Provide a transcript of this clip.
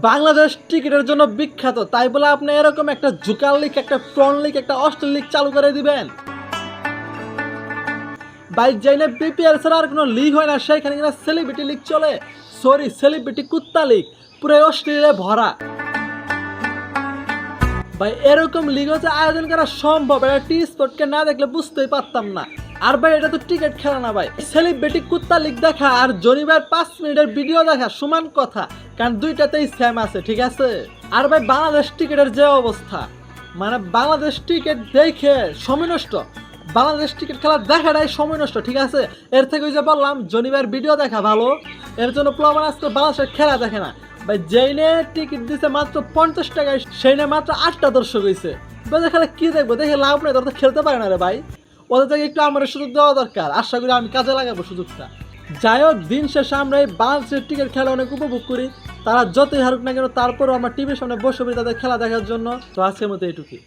বাংলাদেশ টিকিটের জন্য বিখ্যাত, তাই বলে আপনি এরকম একটা জুকার লিগ, একটা ফ্রন্ট লিগ, একটা অস্ট্রেল লিগ চালু করে দিবেন? বাইক যাইলে বিপিএল ছাড়া আর কোনো লিগ হয় না, সেইখানে কিনা সেলিব্রিটি লিগ চলে। সরি, সেলিব্রিটি কুত্তা লিগ, পুরো অস্ট্রেলিয়ায় ভরা। ভাই এরকম লিগ হচ্ছে আয়োজন করা সম্ভব, এটা টি স্পোর্টকে না দেখলে বুঝতেই পারতাম না। আর ভাই এটা তো টিকিট খেলা না ভাই, সেলিব্রিটি কুত্তা লিগ দেখা আর জনিবার 5 মিনিটের ভিডিও দেখা সমান কথা, কারণ দুইটাতেই সেম আছে, ঠিক আছে? আর ভাই বাংলাদেশ টিকিটের যে অবস্থা, মানে বাংলাদেশ টিকিট দেখে সময় নষ্ট, বাংলাদেশ টিকিট খেলা দেখাটাই সময় নষ্ট, ঠিক আছে? এর থেকে ওই যে বললাম জনিবার ভিডিও দেখা ভালো, এর জন্য প্রমাণ আজকে বাংলাদেশের খেলা দেখে না ভাই। যেইনে টিকিট দিছে মাত্র 50 টাকায়, সেই না মাত্র 8টা দর্শক হয়েছে। খেলা কি দেখবো, দেখে লাভ নেই, তোরা তো খেলতে পারে না রে ভাই। ওদের থেকে একটু আমার সুযোগ দেওয়া দরকার, আশা করি আমি কাজে লাগাবো সুযোগটা। যাই হোক, দিন শেষে আমরা এই বাংলাদেশের টিকিট খেলা অনেক উপভোগ করি, তারা যতই হারুক না কেন তারপরেও আমার টিভির সামনে বসে পড়ি তাদের খেলা দেখার জন্য। তো আজকের মতো এইটুকুই।